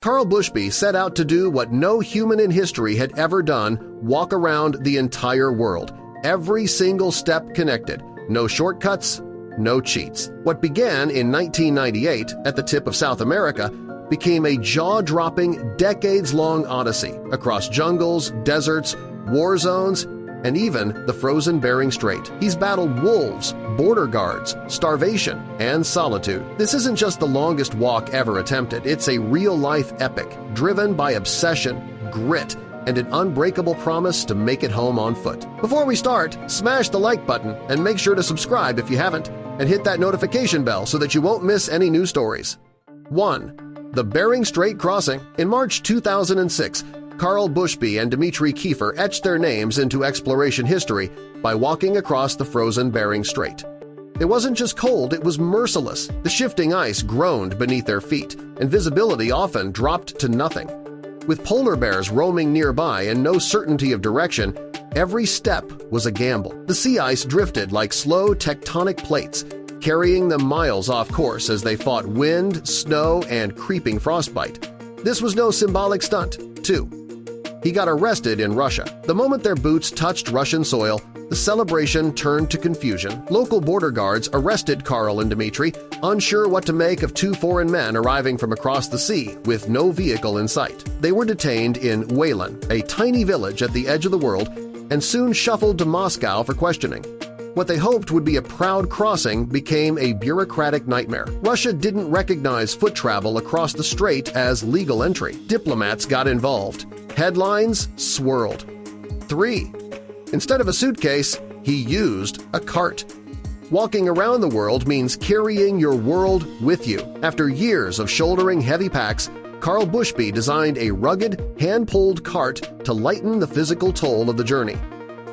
Karl Bushby set out to do what no human in history had ever done: walk around the entire world. Every single step connected. No shortcuts, no cheats. What began in 1998 at the tip of South America became a jaw-dropping, decades-long odyssey across jungles, deserts, war zones, and even the frozen Bering Strait. He's battled wolves, border guards, starvation, and solitude. This isn't just the longest walk ever attempted. It's a real-life epic driven by obsession, grit, and an unbreakable promise to make it home on foot. Before we start, smash the like button and make sure to subscribe if you haven't, and hit that notification bell so that you won't miss any new stories. 1. The Bering Strait Crossing. In March 2006, Karl Bushby and Dmitri etched their names into exploration history by walking across the frozen Bering Strait. It wasn't just cold, it was merciless. The shifting ice groaned beneath their feet, and visibility often dropped to nothing. With polar bears roaming nearby and no certainty of direction, every step was a gamble. The sea ice drifted like slow tectonic plates, carrying them miles off course as they fought wind, snow, and creeping frostbite. This was no symbolic stunt. 2. He got arrested in Russia. The moment their boots touched Russian soil, the celebration turned to confusion. Local border guards arrested Karl and Dmitri, unsure what to make of two foreign men arriving from across the sea with no vehicle in sight. They were detained in Whelan, a tiny village at the edge of the world, and soon shuffled to Moscow for questioning. What they hoped would be a proud crossing became a bureaucratic nightmare. Russia didn't recognize foot travel across the strait as legal entry. Diplomats got involved. Headlines swirled. 3. Instead of a suitcase, he used a cart. Walking around the world means carrying your world with you. After years of shouldering heavy packs, Karl Bushby designed a rugged, hand-pulled cart to lighten the physical toll of the journey.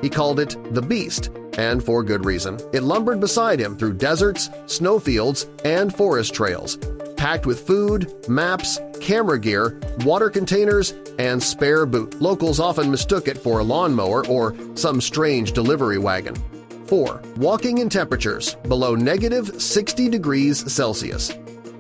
He called it the Beast, and for good reason. It lumbered beside him through deserts, snowfields, and forest trails, packed with food, maps, camera gear, water containers, and spare boot. Locals often mistook it for a lawnmower or some strange delivery wagon. 4. Walking in temperatures below -60 degrees Celsius.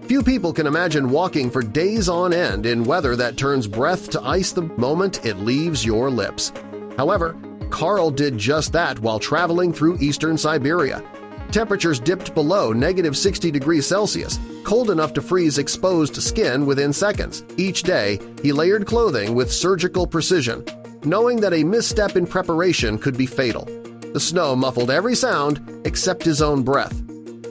Few people can imagine walking for days on end in weather that turns breath to ice the moment it leaves your lips. However, Karl did just that while traveling through eastern Siberia. Temperatures dipped below -60 degrees Celsius, cold enough to freeze exposed skin within seconds. Each day, he layered clothing with surgical precision, knowing that a misstep in preparation could be fatal. The snow muffled every sound except his own breath.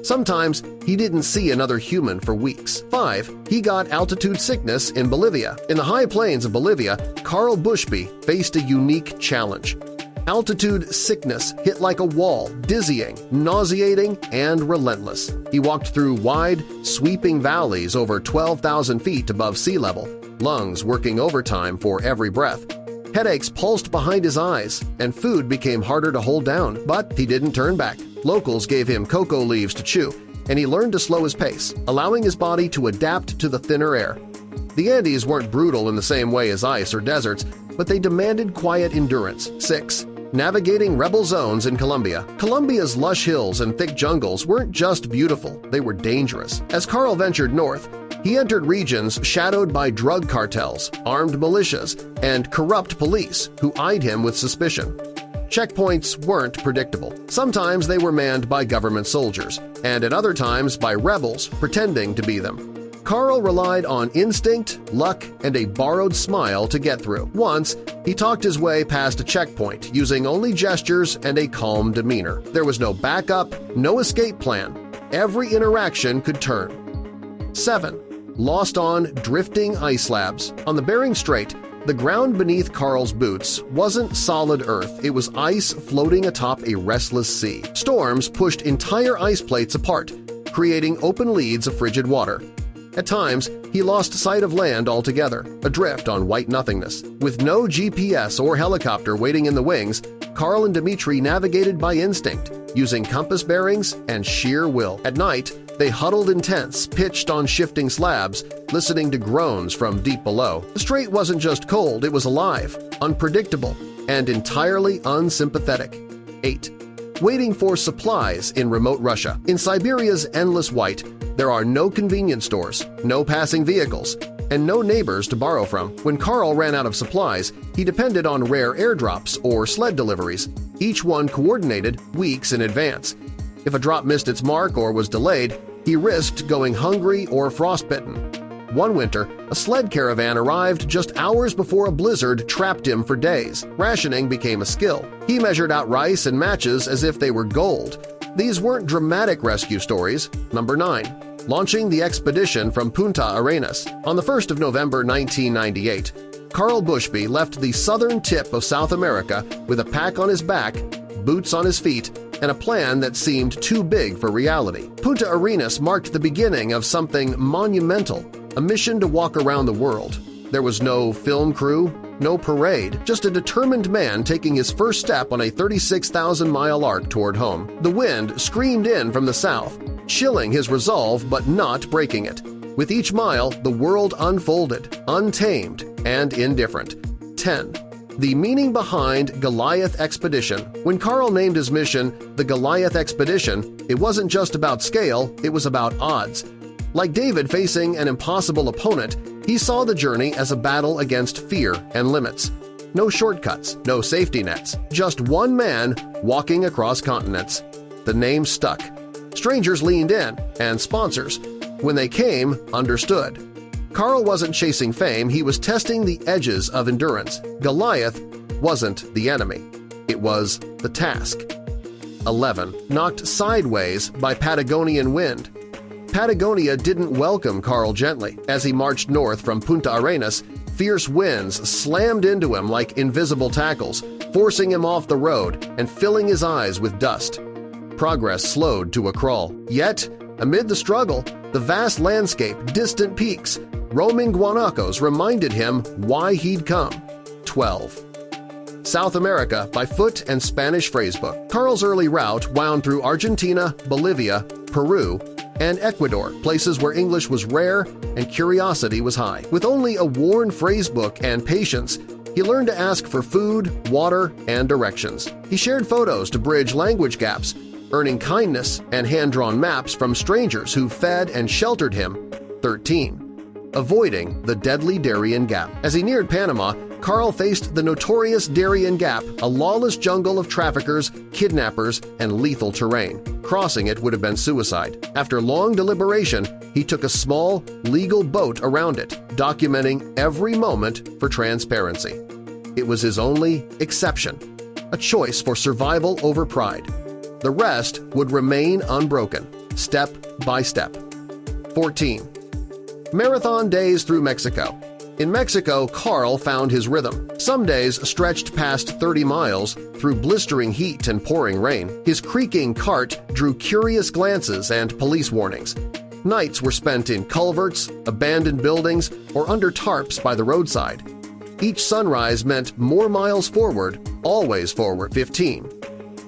Sometimes he didn't see another human for weeks. 5. He got altitude sickness in Bolivia. In the high plains of Bolivia, Karl Bushby faced a unique challenge. Altitude sickness hit like a wall, dizzying, nauseating, and relentless. He walked through wide, sweeping valleys over 12,000 feet above sea level, lungs working overtime for every breath. Headaches pulsed behind his eyes, and food became harder to hold down, but he didn't turn back. Locals gave him cocoa leaves to chew, and he learned to slow his pace, allowing his body to adapt to the thinner air. The Andes weren't brutal in the same way as ice or deserts, but they demanded quiet endurance. 6. Navigating rebel zones in Colombia. Colombia's lush hills and thick jungles weren't just beautiful, they were dangerous. As Karl ventured north, he entered regions shadowed by drug cartels, armed militias, and corrupt police who eyed him with suspicion. Checkpoints weren't predictable. Sometimes they were manned by government soldiers, and at other times by rebels pretending to be them. Karl relied on instinct, luck, and a borrowed smile to get through. Once, he talked his way past a checkpoint using only gestures and a calm demeanor. There was no backup, no escape plan. Every interaction could turn. 7. Lost on drifting ice slabs. On the Bering Strait, the ground beneath Karl's boots wasn't solid earth, it was ice floating atop a restless sea. Storms pushed entire ice plates apart, creating open leads of frigid water. At times, he lost sight of land altogether, adrift on white nothingness. With no GPS or helicopter waiting in the wings, Karl and Dmitri navigated by instinct, using compass bearings and sheer will. At night, they huddled in tents pitched on shifting slabs, listening to groans from deep below. The strait wasn't just cold, it was alive, unpredictable, and entirely unsympathetic. 8. Waiting for supplies in remote Russia. In Siberia's endless white, there are no convenience stores, no passing vehicles, and no neighbors to borrow from. When Karl ran out of supplies, he depended on rare airdrops or sled deliveries, each one coordinated weeks in advance. If a drop missed its mark or was delayed, he risked going hungry or frostbitten. One winter, a sled caravan arrived just hours before a blizzard trapped him for days. Rationing became a skill. He measured out rice and matches as if they were gold. These weren't dramatic rescue stories. Number 9. Launching the expedition from Punta Arenas. On the 1st of November 1998, Karl Bushby left the southern tip of South America with a pack on his back, boots on his feet, and a plan that seemed too big for reality. Punta Arenas marked the beginning of something monumental, a mission to walk around the world. There was no film crew, no parade, just a determined man taking his first step on a 36,000-mile arc toward home. The wind screamed in from the south, chilling his resolve but not breaking it. With each mile, the world unfolded, untamed and indifferent. 10. The meaning behind Goliath Expedition. When Karl named his mission the Goliath Expedition, it wasn't just about scale, it was about odds. Like David facing an impossible opponent, he saw the journey as a battle against fear and limits. No shortcuts, no safety nets, just one man walking across continents. The name stuck. Strangers leaned in, and sponsors, when they came, understood. Karl wasn't chasing fame, he was testing the edges of endurance. Goliath wasn't the enemy. It was the task. 11. Knocked sideways by Patagonian wind. Patagonia didn't welcome Karl gently. As he marched north from Punta Arenas, fierce winds slammed into him like invisible tackles, forcing him off the road and filling his eyes with dust. Progress slowed to a crawl. Yet, amid the struggle, the vast landscape, distant peaks, roaming guanacos reminded him why he'd come. 12. South America by foot and Spanish phrasebook. Karl's early route wound through Argentina, Bolivia, Peru, and Ecuador, places where English was rare and curiosity was high. With only a worn phrasebook and patience, he learned to ask for food, water, and directions. He shared photos to bridge language gaps, earning kindness and hand-drawn maps from strangers who fed and sheltered him. 13. Avoiding the deadly Darien Gap. As he neared Panama, Karl faced the notorious Darien Gap, a lawless jungle of traffickers, kidnappers, and lethal terrain. Crossing it would have been suicide. After long deliberation, he took a small, legal boat around it, documenting every moment for transparency. It was his only exception, a choice for survival over pride. The rest would remain unbroken, step by step. 14. Marathon days through Mexico. In Mexico, Karl found his rhythm. Some days stretched past 30 miles through blistering heat and pouring rain. His creaking cart drew curious glances and police warnings. Nights were spent in culverts, abandoned buildings, or under tarps by the roadside. Each sunrise meant more miles forward, always forward. 15.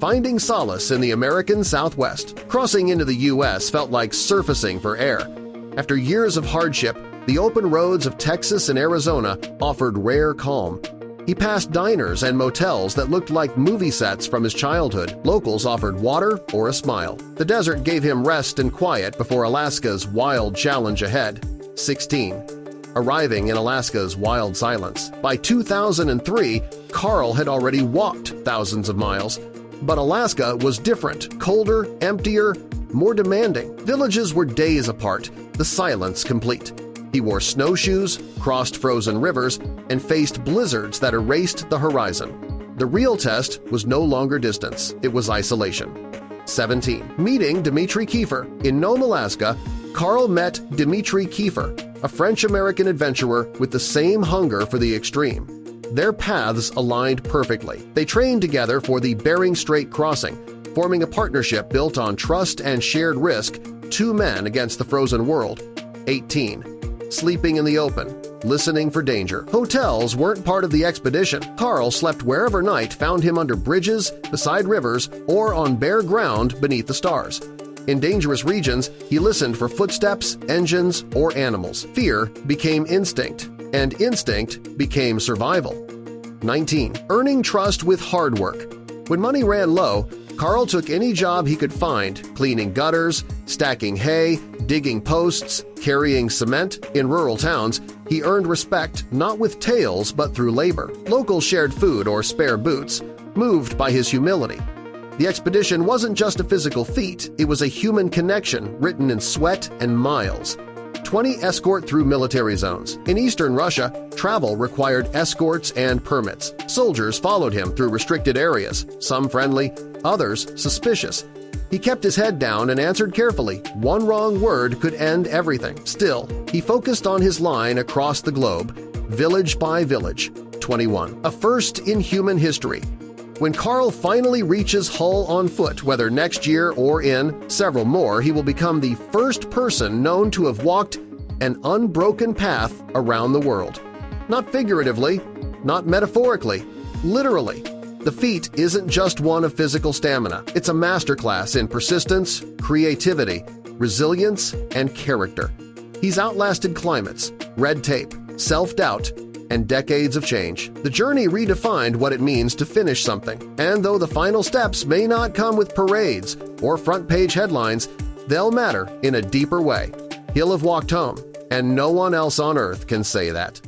Finding solace in the American Southwest. Crossing into the U.S. felt like surfacing for air. After years of hardship, the open roads of Texas and Arizona offered rare calm. He passed diners and motels that looked like movie sets from his childhood. Locals offered water or a smile. The desert gave him rest and quiet before Alaska's wild challenge ahead. 16. Arriving in Alaska's wild silence. By 2003, Karl had already walked thousands of miles. But Alaska was different, colder, emptier, more demanding. Villages were days apart, the silence complete. He wore snowshoes, crossed frozen rivers, and faced blizzards that erased the horizon. The real test was no longer distance, it was isolation. 17. Meeting Dmitri Kiefer. In Nome, Alaska, Karl met Dmitri Kiefer, a French-American adventurer with the same hunger for the extreme. Their paths aligned perfectly. They trained together for the Bering Strait crossing, forming a partnership built on trust and shared risk, two men against the frozen world. 18. Sleeping in the open, listening for danger. Hotels weren't part of the expedition. Karl slept wherever night found him under bridges, beside rivers, or on bare ground beneath the stars. In dangerous regions, he listened for footsteps, engines, or animals. Fear became instinct, and instinct became survival. 19. Earning trust with hard work. When money ran low, Karl took any job he could find, cleaning gutters, stacking hay, digging posts, carrying cement in rural towns, he earned respect not with tales but through labor. Locals shared food or spare boots, moved by his humility. The expedition wasn't just a physical feat, it was a human connection written in sweat and miles. 20 escort through military zones. In eastern Russia, travel required escorts and permits. Soldiers followed him through restricted areas, some friendly, others suspicious. He kept his head down and answered carefully. One wrong word could end everything. Still, he focused on his line across the globe, village by village. 21. A first in human history. When Karl finally reaches Hull on foot, whether next year or in several more, he will become the first person known to have walked an unbroken path around the world. Not figuratively, not metaphorically, literally. The feat isn't just one of physical stamina. It's a masterclass in persistence, creativity, resilience, and character. He's outlasted climates, red tape, self-doubt, and decades of change. The journey redefined what it means to finish something, and though the final steps may not come with parades or front-page headlines, they'll matter in a deeper way. He'll have walked home, and no one else on Earth can say that.